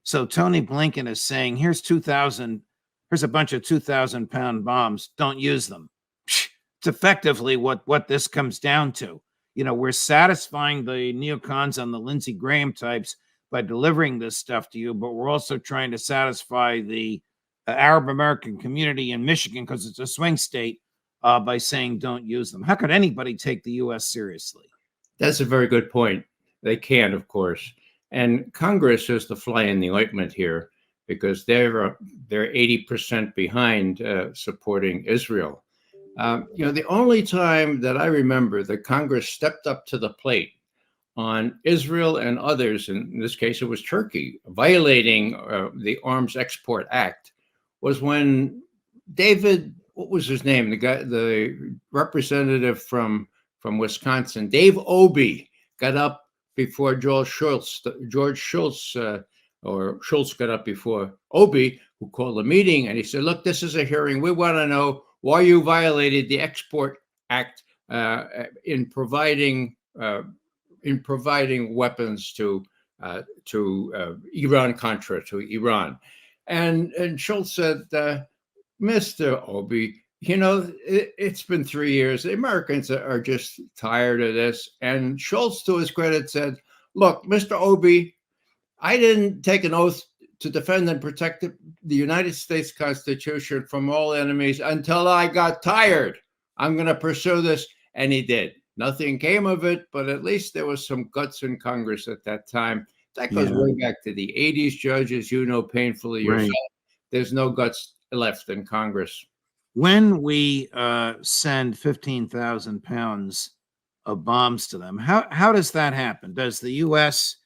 So Tony Blinken is saying, here's a bunch of 2,000-pound bombs. Don't use them. It's effectively what this comes down to. We're satisfying the neocons and the Lindsey Graham types by delivering this stuff to you, but we're also trying to satisfy the Arab American community in Michigan, because it's a swing state, by saying don't use them. How could anybody take the U.S. seriously? That's a very good point. They can, of course. And Congress is the fly in the ointment here, because they're 80% behind supporting Israel. The only time that I remember that Congress stepped up to the plate on Israel and others, in this case it was Turkey, violating the Arms Export Act, was when David, what was his name? The representative from Wisconsin, Dave Obey, got up before George Schultz, or Schultz got up before Obey, who called a meeting, and he said, look, this is a hearing. We want to know why you violated the Export Act in providing weapons to Iran-Contra, to Iran. And Schultz said, Mr. Obey, it's been 3 years. The Americans are just tired of this. And Schultz, to his credit, said, look, Mr. Obey, I didn't take an oath to defend and protect the United States Constitution from all enemies until I got tired. I'm going to pursue this. And he did. Nothing came of it, but at least there was some guts in Congress at that time. That goes way back to the 80s, Judge, as you know painfully yourself. There's no guts left in Congress. When we send 15,000 pounds of bombs to them, how does that happen? Does the U.S.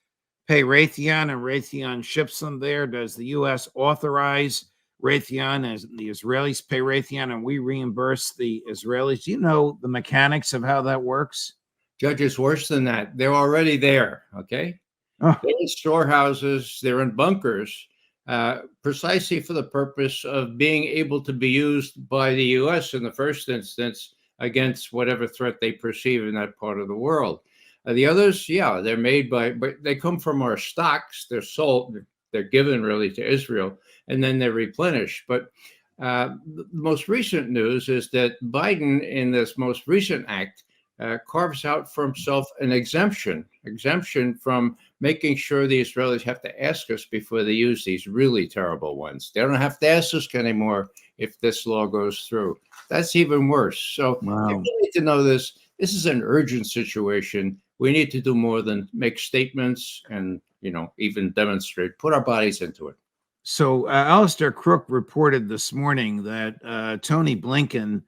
pay Raytheon and Raytheon ships them there? Does the U.S. authorize Raytheon as the Israelis pay Raytheon and we reimburse the Israelis? Do you know the mechanics of how that works? Judge, it's worse than that. They're already there, okay? Oh. They're in storehouses, they're in bunkers, precisely for the purpose of being able to be used by the U.S. in the first instance against whatever threat they perceive in that part of the world. The others, they're made but they come from our stocks. They're sold, they're given really to Israel, and then they're replenished. But the most recent news is that Biden, in this most recent act, carves out for himself an exemption from making sure the Israelis have to ask us before they use these really terrible ones. They don't have to ask us anymore if this law goes through. That's even worse. So you need to know this. This is an urgent situation. We need to do more than make statements and, even demonstrate, put our bodies into it. So Alistair Crook reported this morning that Tony Blinken,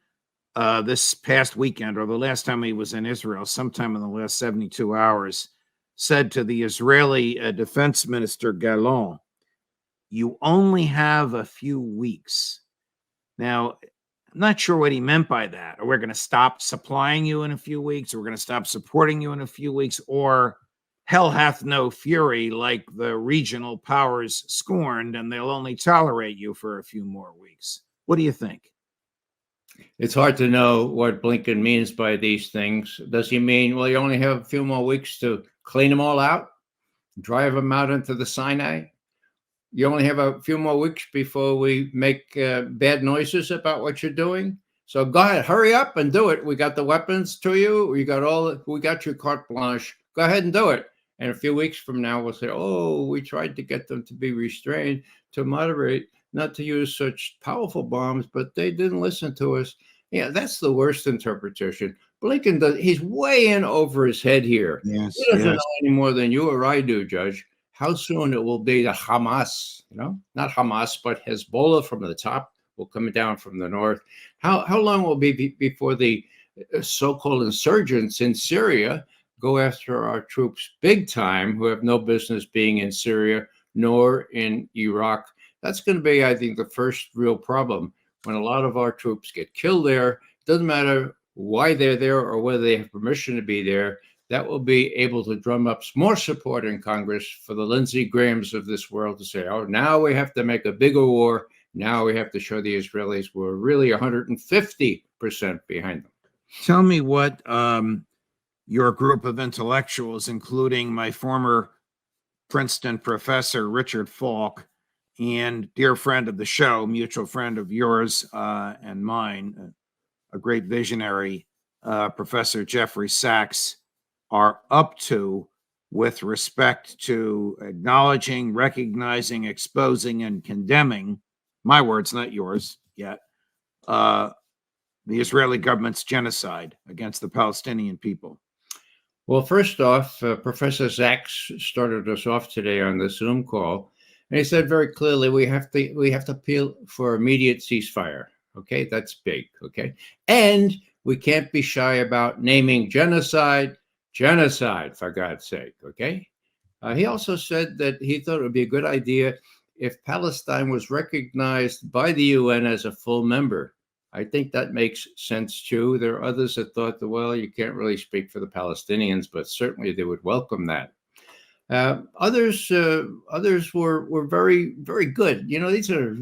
this past weekend, or the last time he was in Israel, sometime in the last 72 hours, said to the Israeli Defense Minister Gallant, you only have a few weeks. Now, I'm not sure what he meant by that. Or we're going to stop supplying you in a few weeks, or we're going to stop supporting you in a few weeks, or hell hath no fury, like the regional powers scorned, and they'll only tolerate you for a few more weeks. What do you think? It's hard to know what Blinken means by these things. Does he mean, well, you only have a few more weeks to clean them all out, drive them out into the Sinai? You only have a few more weeks before we make bad noises about what you're doing. So go ahead, hurry up and do it. We got the weapons to you. We got your carte blanche. Go ahead and do it. And a few weeks from now, we'll say, oh, we tried to get them to be restrained, to moderate, not to use such powerful bombs, but they didn't listen to us. Yeah, that's the worst interpretation. Blinken he's way in over his head here. Yes, he doesn't know any more than you or I do, Judge, how soon it will be the Hamas, not Hamas, but Hezbollah from the top will come down from the north. How long will it be before the so-called insurgents in Syria go after our troops big time, who have no business being in Syria nor in Iraq? That's going to be, I think, the first real problem. When a lot of our troops get killed there, it doesn't matter why they're there or whether they have permission to be there, that will be able to drum up more support in Congress for the Lindsey Grahams of this world to say, oh, now we have to make a bigger war. Now we have to show the Israelis we're really 150% behind them. Tell me what your group of intellectuals, including my former Princeton professor Richard Falk, and dear friend of the show, mutual friend of yours and mine, a great visionary, Professor Jeffrey Sachs, are up to with respect to acknowledging, recognizing, exposing, and condemning, my words, not yours yet, the Israeli government's genocide against the Palestinian people? Well, first off, Professor Sachs started us off today on the Zoom call, and he said very clearly we have to appeal for immediate ceasefire. Okay, that's big. Okay, and we can't be shy about naming genocide, for God's sake. Okay. He also said that he thought it would be a good idea if Palestine was recognized by the UN as a full member. I think that makes sense too. There are others that thought that, well, you can't really speak for the Palestinians, but certainly they would welcome that. Others were very, very good. You know, these are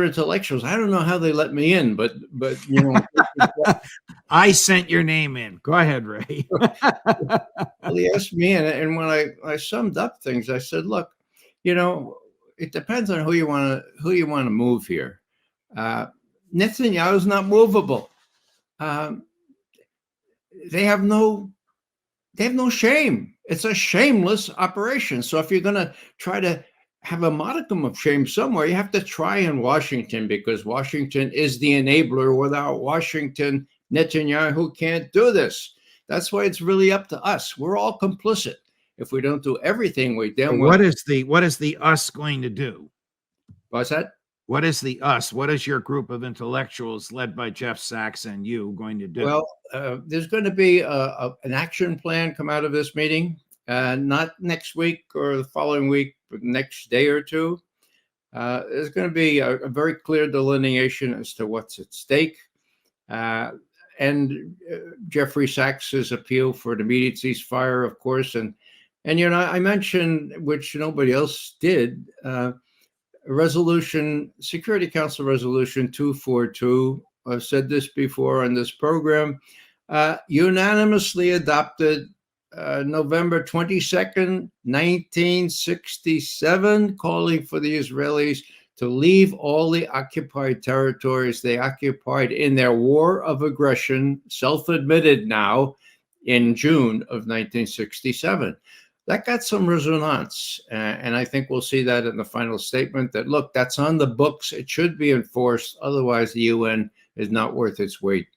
intellectuals. I don't know how they let me in, but you know, I sent your name in. Go ahead, Ray. well, he asked me, and when I summed up things, I said, look, you know, it depends on who you want to move here. Netanyahu is not movable. They have no shame. It's a shameless operation. So if you're going to try to have a modicum of shame somewhere, you have to try in Washington, because Washington is the enabler. Without Washington, Netanyahu can't do this. That's why it's really up to us. We're all complicit. If we don't do everything we do, what is the us going to do? What's that? What is the us? What is your group of intellectuals led by Jeff Sachs and you going to do? Well, there's going to be an action plan come out of this meeting, not next week or the following week, but next day or two. There's going to be a very clear delineation as to what's at stake. And Jeffrey Sachs's appeal for an immediate ceasefire, of course. And you know, I mentioned, which nobody else did, Security Council Resolution 242. I've said this before on this program, unanimously adopted November 22nd, 1967, calling for the Israelis to leave all the occupied territories they occupied in their war of aggression, self-admitted now, in June of 1967. That got some resonance, and I think we'll see that in the final statement, that, look, that's on the books. It should be enforced. Otherwise, the UN is not worth its weight